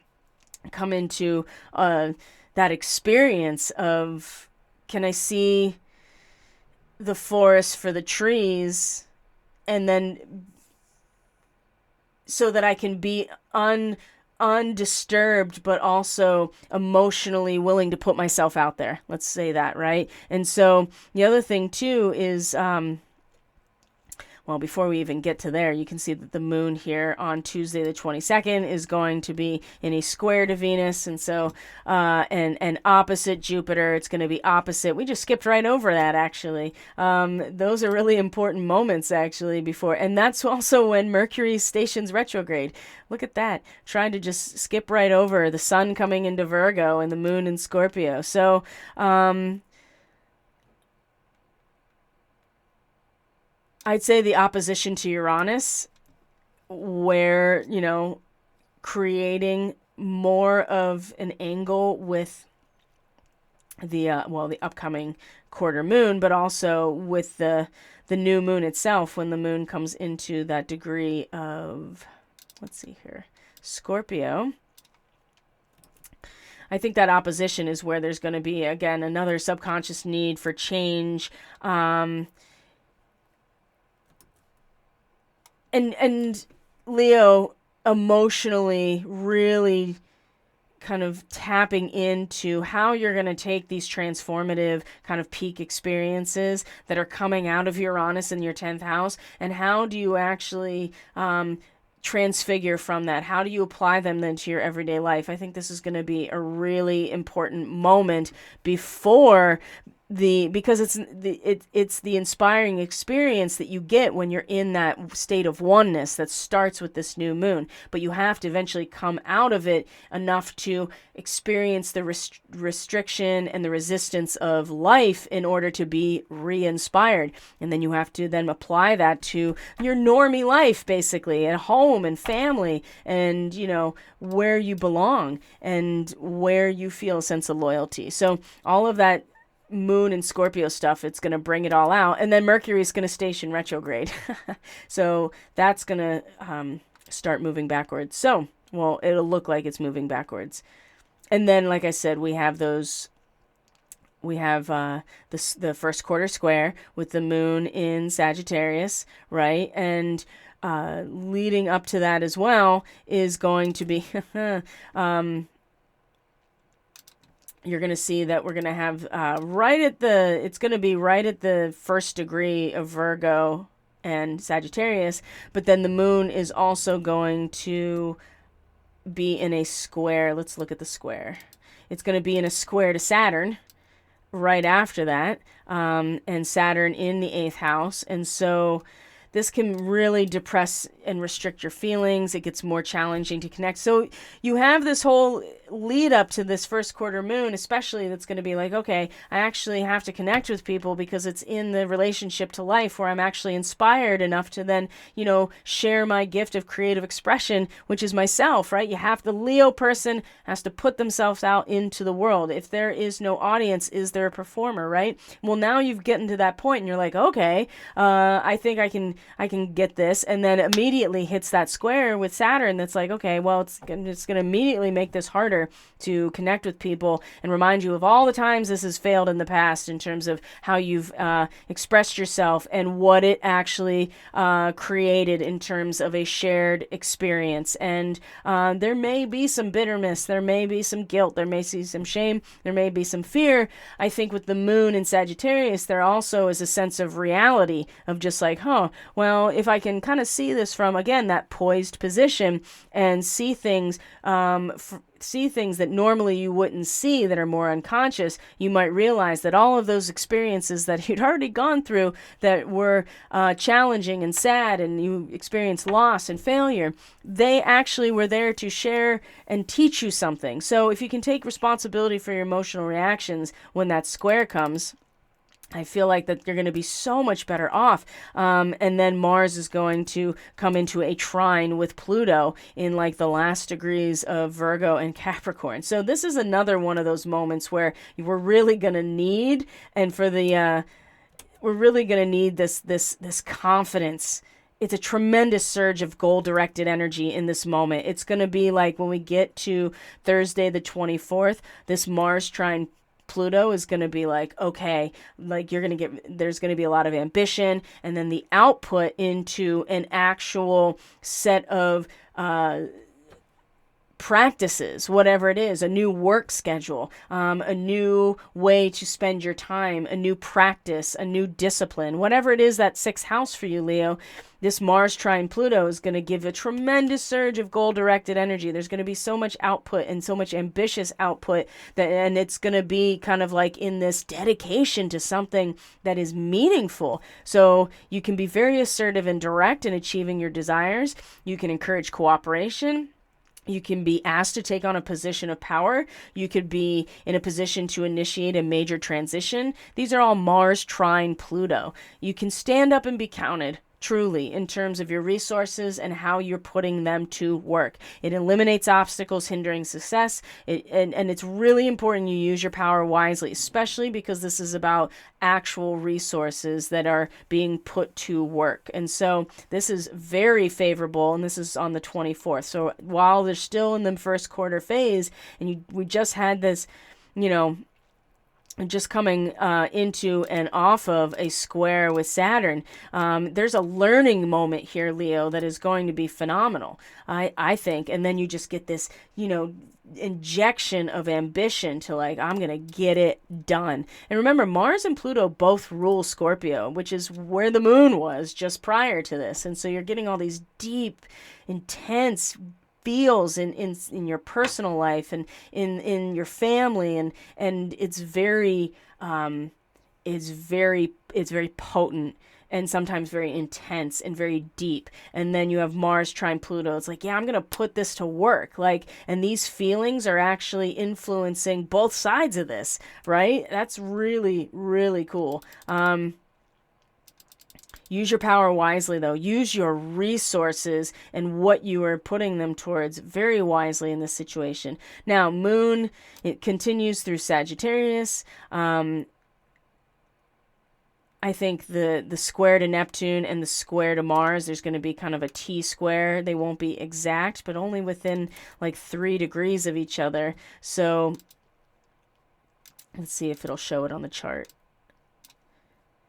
come into that experience of, can I see the forest for the trees, and then so that I can be undisturbed, but also emotionally willing to put myself out there. Let's say that, right? And so the other thing too is well, before we even get to there, you can see that the moon here on Tuesday the 22nd is going to be in a square to Venus, and so and opposite Jupiter. It's going to be opposite. We just skipped right over that, actually. Those are really important moments, actually, before, and that's also when Mercury stations retrograde. Look at that, trying to just skip right over the sun coming into Virgo and the moon in Scorpio. So I'd say the opposition to Uranus, where, creating more of an angle with the the upcoming quarter moon, but also with the new moon itself, when the moon comes into that degree of, let's see here, Scorpio. I think that opposition is where there's going to be, again, another subconscious need for change. And Leo emotionally really kind of tapping into how you're going to take these transformative kind of peak experiences that are coming out of Uranus in your 10th house, and how do you actually transfigure from that? How do you apply them then to your everyday life? I think this is going to be a really important moment before because it's the inspiring experience that you get when you're in that state of oneness that starts with this new moon, but you have to eventually come out of it enough to experience the restriction and the resistance of life in order to be re-inspired. And then you have to then apply that to your normie life, basically, at home and family, and where you belong and where you feel a sense of loyalty. So all of that moon and Scorpio stuff, it's going to bring it all out. And then Mercury is going to station retrograde. So that's going to start moving backwards. So, well, it'll look like it's moving backwards. And then, like I said, we have the first quarter square with the moon in Sagittarius, right? And leading up to that as well is going to be you're going to see that we're going to have it's going to be right at the first degree of Virgo and Sagittarius, but then the moon is also going to be in a square. Let's look at the square. It's going to be in a square to Saturn right after that, and Saturn in the 8th house. And so this can really depress and restrict your feelings. It gets more challenging to connect. So you have this whole lead up to this first quarter moon, especially, that's going to be like, okay, I actually have to connect with people because it's in the relationship to life where I'm actually inspired enough to then, share my gift of creative expression, which is myself, right? The Leo person has to put themselves out into the world. If there is no audience, is there a performer, right? Well, now you've gotten to that point and you're like, okay, I think I can get this. And then immediately hits that square with Saturn. That's like, okay, well, it's going to immediately make this harder to connect with people and remind you of all the times this has failed in the past in terms of how you've expressed yourself and what it actually created in terms of a shared experience. And there may be some bitterness, there may be some guilt, there may be some shame, there may be some fear. I think with the moon in Sagittarius, there also is a sense of reality of just like, well, if I can kind of see this from, again, that poised position and see things that normally you wouldn't see, that are more unconscious, you might realize that all of those experiences that you'd already gone through that were challenging and sad, and you experienced loss and failure, they actually were there to share and teach you something. So if you can take responsibility for your emotional reactions when that square comes, I feel like that you're going to be so much better off. And then Mars is going to come into a trine with Pluto in like the last degrees of Virgo and Capricorn. So this is another one of those moments where we're really going to need, we're really going to need this confidence. It's a tremendous surge of goal-directed energy in this moment. It's going to be like when we get to Thursday the 24th, this Mars trine Pluto is going to be like, okay, like there's going to be a lot of ambition, and then the output into an actual set of practices, whatever it is, a new work schedule, a new way to spend your time, a new practice, a new discipline, whatever it is, that sixth house for you, Leo. This Mars trine Pluto is going to give a tremendous surge of goal-directed energy. There's going to be so much output and so much ambitious output and it's going to be kind of like in this dedication to something that is meaningful. So you can be very assertive and direct in achieving your desires. You can encourage cooperation. You can be asked to take on a position of power. You could be in a position to initiate a major transition. These are all Mars trine Pluto. You can stand up and be counted, truly, in terms of your resources and how you're putting them to work. It eliminates obstacles hindering success, and it's really important you use your power wisely, especially because this is about actual resources that are being put to work. And so this is very favorable, and this is on the 24th. So while they're still in the first quarter phase, and we just had this, just coming into and off of a square with Saturn, there's a learning moment here, Leo, that is going to be phenomenal, I think. And then you just get this, injection of ambition to like, I'm going to get it done. And remember, Mars and Pluto both rule Scorpio, which is where the moon was just prior to this. And so you're getting all these deep, intense feels in your personal life and in your family, and it's very potent and sometimes very intense and very deep. And then you have Mars trine Pluto. It's like, yeah, I'm gonna put this to work, and these feelings are actually influencing both sides of this, right? That's really, really cool. Use your power wisely, though. Use your resources and what you are putting them towards very wisely in this situation. Now, Moon, it continues through Sagittarius. I think the square to Neptune and the square to Mars, there's going to be kind of a T-square. They won't be exact, but only within like 3 degrees of each other. So let's see if it'll show it on the chart.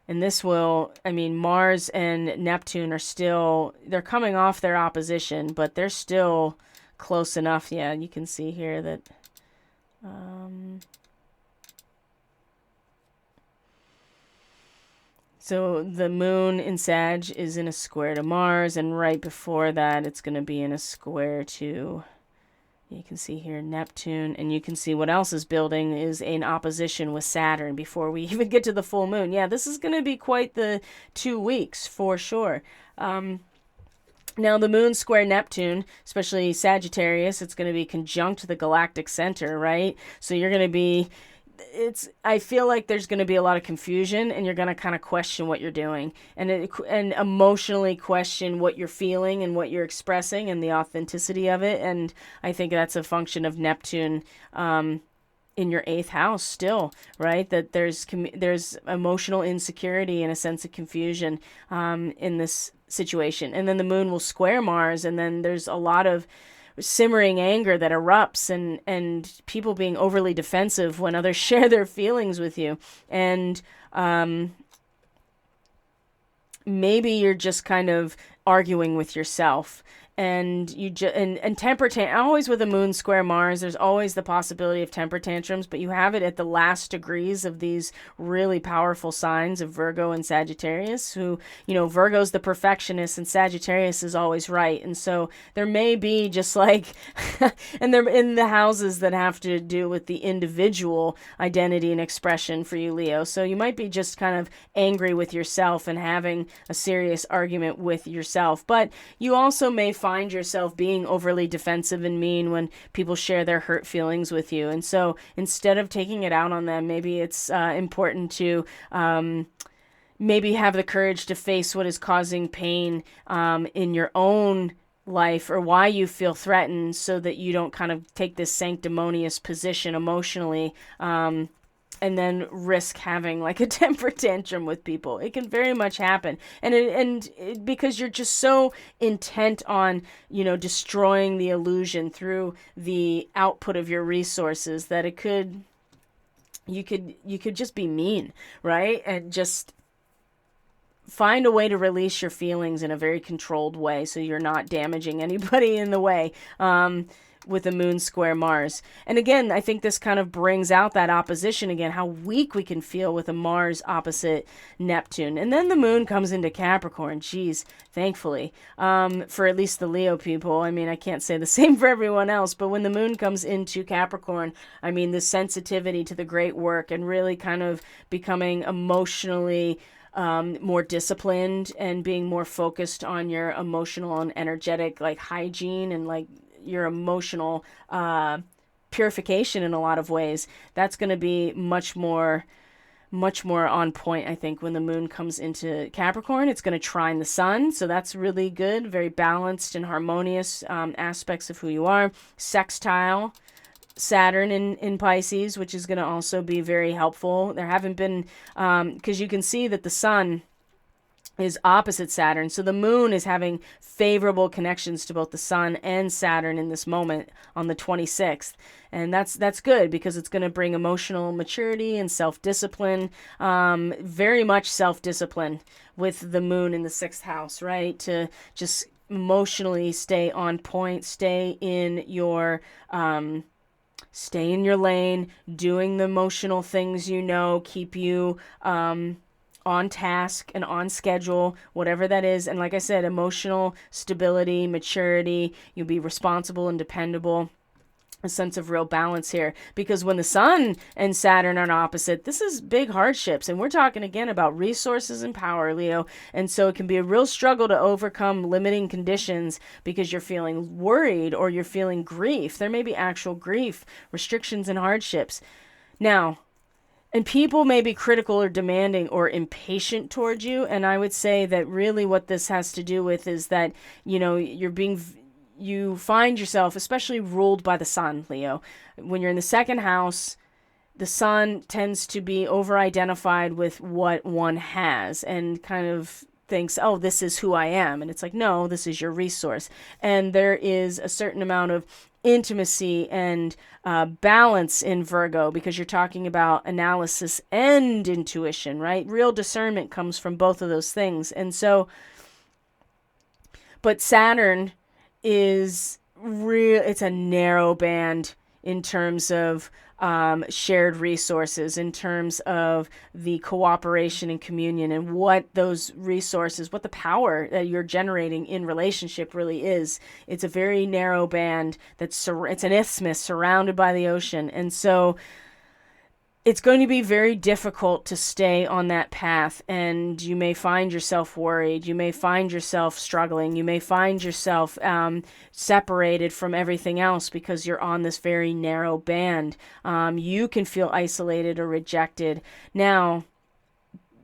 And this will, Mars and Neptune are still, they're coming off their opposition, but they're still close enough. Yeah, you can see here that, so the moon in Sag is in a square to Mars, and right before that, it's going to be in a square to, you can see here Neptune, and you can see what else is building is in opposition with Saturn before we even get to the full moon. Yeah, this is going to be quite the 2 weeks for sure. Now the moon square Neptune, especially Sagittarius, it's going to be conjunct the galactic center, right? So you're going to be, I feel like there's going to be a lot of confusion, and you're going to kind of question what you're doing and emotionally question what you're feeling and what you're expressing and the authenticity of it. And I think that's a function of Neptune in your 8th house still, right? That there's emotional insecurity and a sense of confusion in this situation. And then the moon will square Mars, and then there's a lot of simmering anger that erupts, and people being overly defensive when others share their feelings with you. And maybe you're just kind of arguing with yourself, and you and temper always with a moon square Mars, there's always the possibility of temper tantrums, but you have it at the last degrees of these really powerful signs of Virgo and Sagittarius, who, Virgo's the perfectionist and Sagittarius is always right. And so there may be just like, and they're in the houses that have to do with the individual identity and expression for you, Leo. So you might be just kind of angry with yourself and having a serious argument with yourself, but you also may find yourself being overly defensive and mean when people share their hurt feelings with you. And so instead of taking it out on them, maybe it's important to maybe have the courage to face what is causing pain in your own life, or why you feel threatened, so that you don't kind of take this sanctimonious position emotionally and then risk having like a temper tantrum with people. It can very much happen. And because you're just so intent on, destroying the illusion through the output of your resources, that you could just be mean, right? And just find a way to release your feelings in a very controlled way so you're not damaging anybody in the way. With the moon square Mars. And again, I think this kind of brings out that opposition again, how weak we can feel with a Mars opposite Neptune. And then the moon comes into Capricorn. Geez, thankfully, for at least the Leo people. I mean, I can't say the same for everyone else, but when the moon comes into Capricorn, I mean, the sensitivity to the great work and really kind of becoming emotionally more disciplined and being more focused on your emotional and energetic like hygiene and like your emotional purification in a lot of ways. That's going to be much more on point, I think, when the moon comes into Capricorn. It's going to trine the sun, so that's really good. Very balanced and harmonious aspects of who you are. Sextile Saturn in Pisces, which is going to also be very helpful. There haven't been, because you can see that the sun is opposite Saturn. So the moon is having favorable connections to both the sun and Saturn in this moment on the 26th. And that's good because it's going to bring emotional maturity and self-discipline, very much self-discipline with the moon in the 6th house, right? To just emotionally stay on point, stay in your lane, doing the emotional things, keep you on task and on schedule, whatever that is. And like I said, emotional stability, maturity, you'll be responsible and dependable, a sense of real balance here. Because when the sun and Saturn are opposite, this is big hardships. And we're talking again about resources and power, Leo. And so it can be a real struggle to overcome limiting conditions because you're feeling worried or you're feeling grief. There may be actual grief, restrictions, and hardships. Now, and people may be critical or demanding or impatient towards you. And I would say that really what this has to do with is that, you find yourself, especially ruled by the sun, Leo. When you're in the 2nd house, the sun tends to be over-identified with what one has and kind of thinks, oh, this is who I am. And it's like, no, this is your resource. And there is a certain amount of intimacy and balance in Virgo because you're talking about analysis and intuition, right? Real discernment comes from both of those things. And so, but Saturn is real, it's a narrow band in terms of shared resources, in terms of the cooperation and communion and what those resources, what the power that you're generating in relationship really is. It's a very narrow band it's an isthmus surrounded by the ocean. And so it's going to be very difficult to stay on that path, and you may find yourself worried. You may find yourself struggling. You may find yourself separated from everything else because you're on this very narrow band. You can feel isolated or rejected. Now,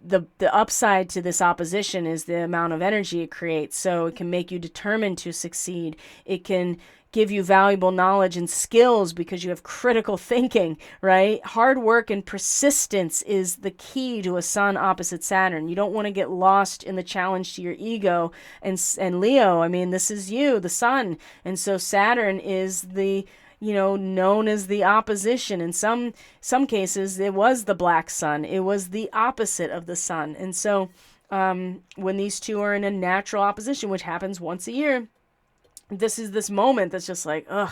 the upside to this opposition is the amount of energy it creates. So it can make you determined to succeed. It can give you valuable knowledge and skills because you have critical thinking, right? Hard work and persistence is the key to a sun opposite Saturn. You don't want to get lost in the challenge to your ego. And Leo, I mean, this is you, the sun. And so Saturn is the known as the opposition. In some cases, it was the black sun. It was the opposite of the sun. And so when these two are in a natural opposition, which happens once a year, this is this moment that's just like, ugh.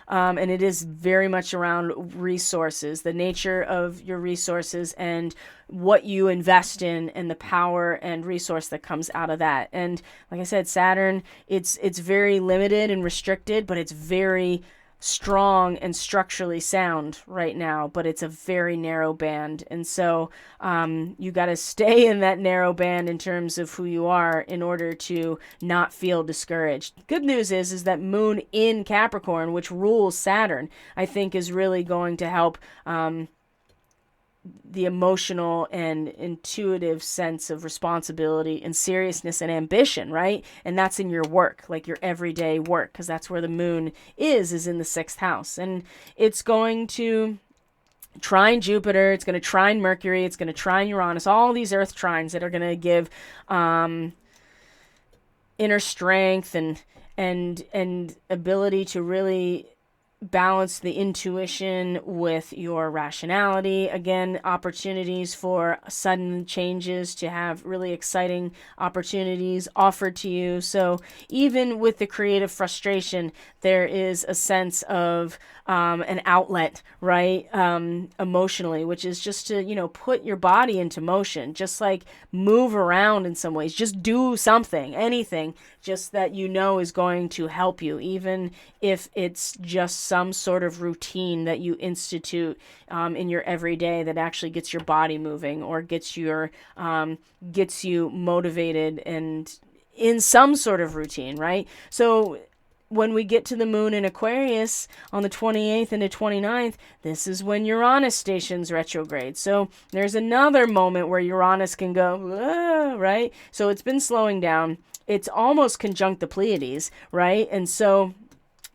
And it is very much around resources, the nature of your resources and what you invest in and the power and resource that comes out of that. And like I said, Saturn, it's very limited and restricted, but it's very strong and structurally sound right now, but it's a very narrow band. And so you got to stay in that narrow band in terms of who you are in order to not feel discouraged. Good news is that Moon in Capricorn, which rules Saturn, I think is really going to help the emotional and intuitive sense of responsibility and seriousness and ambition, right? And that's in your work, like your everyday work, because that's where the moon is in the 6th house. And it's going to trine Jupiter, it's going to trine Mercury, it's going to trine Uranus, all these earth trines that are going to give inner strength and ability to really balance the intuition with your rationality. Again, opportunities for sudden changes, to have really exciting opportunities offered to you. So even with the creative frustration, there is a sense of an outlet, right? Emotionally, which is just to, put your body into motion, just like move around in some ways, just do something, anything, just that is going to help you, even if it's just some sort of routine that you institute in your everyday that actually gets your body moving, or gets you motivated and in some sort of routine, right? So when we get to the moon in Aquarius on the 28th and the 29th, this is when Uranus stations retrograde. So there's another moment where Uranus can go, right? So it's been slowing down. It's almost conjunct the Pleiades, right? And so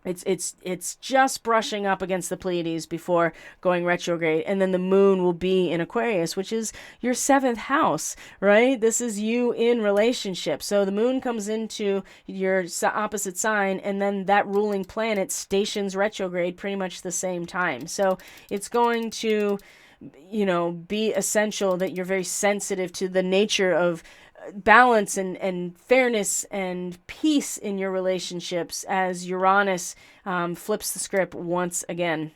it's just brushing up against the Pleiades before going retrograde. And then the moon will be in Aquarius, which is your 7th house, right? This is you in relationship. So the moon comes into your opposite sign, and then that ruling planet stations retrograde pretty much the same time. So it's going to, be essential that you're very sensitive to the nature of balance and fairness and peace in your relationships as Uranus flips the script once again.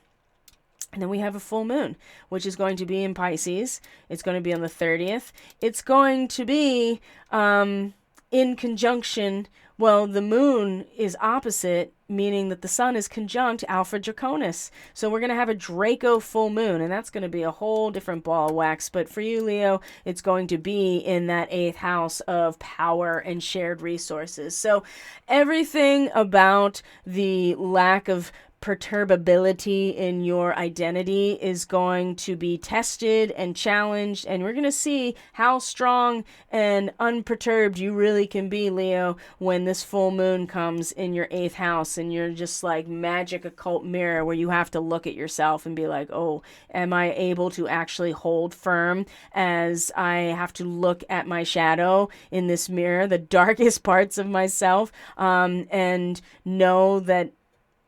And then we have a full moon, which is going to be in Pisces. It's going to be on the 30th. It's going to be in conjunction. Well, the moon is opposite, meaning that the sun is conjunct Alpha Draconis. So we're going to have a Draco full moon, and that's going to be a whole different ball of wax. But for you, Leo, it's going to be in that 8th house of power and shared resources. So everything about the lack of perturbability in your identity is going to be tested and challenged, and we're going to see how strong and unperturbed you really can be, Leo, when this full moon comes in your 8th house and you're just like magic occult mirror, where you have to look at yourself and be like, oh, am I able to actually hold firm as I have to look at my shadow in this mirror, the darkest parts of myself, and know that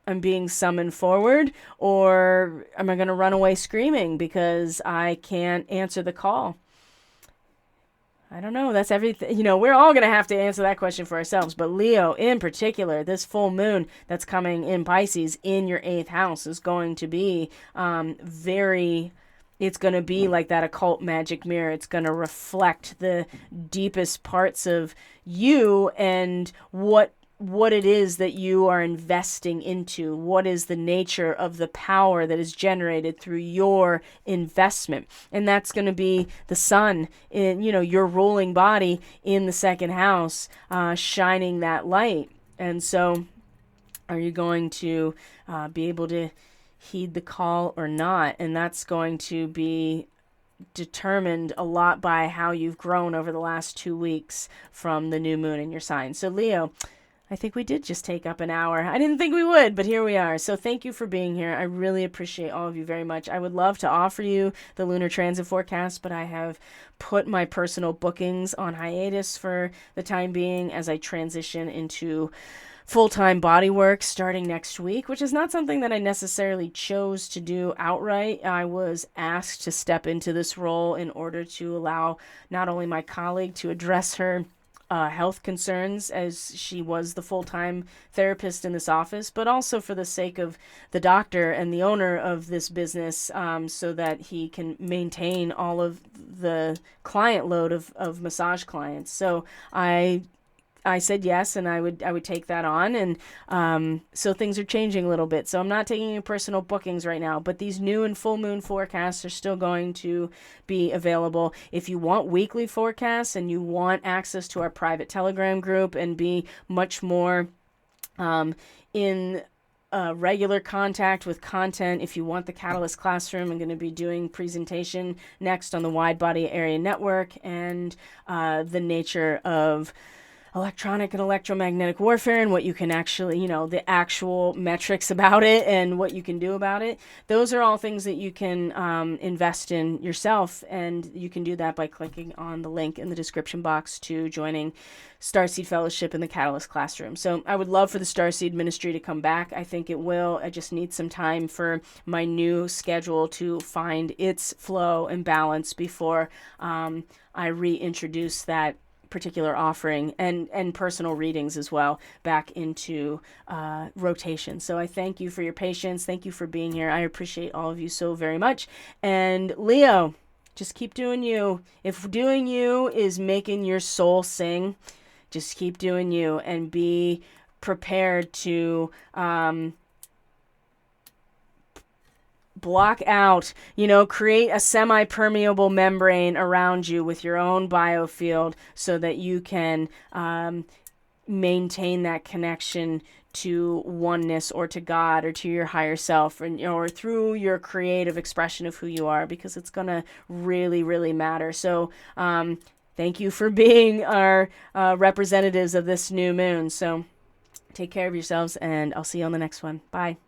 I'm being summoned forward, or am I going to run away screaming because I can't answer the call? I don't know. That's everything. We're all going to have to answer that question for ourselves. But Leo, in particular, this full moon that's coming in Pisces in your 8th house is going to be it's going to be like that occult magic mirror. It's going to reflect the deepest parts of you and what it is that you are investing into. What is the nature of the power that is generated through your investment? And that's going to be the sun in, your ruling body in the 2nd house, shining that light. And so are you going to be able to heed the call or not? And that's going to be determined a lot by how you've grown over the last 2 weeks from the new moon in your sign. So Leo, I think we did just take up an hour. I didn't think we would, but here we are. So thank you for being here. I really appreciate all of you very much. I would love to offer you the lunar transit forecast, but I have put my personal bookings on hiatus for the time being as I transition into full-time body work starting next week, which is not something that I necessarily chose to do outright. I was asked to step into this role in order to allow not only my colleague to address her health concerns, as she was the full-time therapist in this office, but also for the sake of the doctor and the owner of this business, so that he can maintain all of the client load of massage clients. So I said yes, and I would take that on, and so things are changing a little bit. So I'm not taking any personal bookings right now, but these new and full moon forecasts are still going to be available. If you want weekly forecasts and you want access to our private Telegram group and be much more in regular contact with content, if you want the Catalyst Classroom, I'm going to be doing presentation next on the Wide Body Area Network and the nature of electronic and electromagnetic warfare and what you can actually, the actual metrics about it and what you can do about it. Those are all things that you can invest in yourself, and you can do that by clicking on the link in the description box to joining Starseed Fellowship in the Catalyst Classroom. So I would love for the Starseed ministry to come back. I think it will. I just need some time for my new schedule to find its flow and balance before I reintroduce that particular offering and personal readings as well back into rotation. So I thank you for your patience. Thank you for being here. I appreciate all of you so very much. And Leo, just keep doing you. If doing you is making your soul sing, just keep doing you and be prepared to block out, create a semi-permeable membrane around you with your own biofield so that you can maintain that connection to oneness or to God or to your higher self, or through your creative expression of who you are, because it's going to really, really matter. So thank you for being our representatives of this new moon. So take care of yourselves, and I'll see you on the next one. Bye.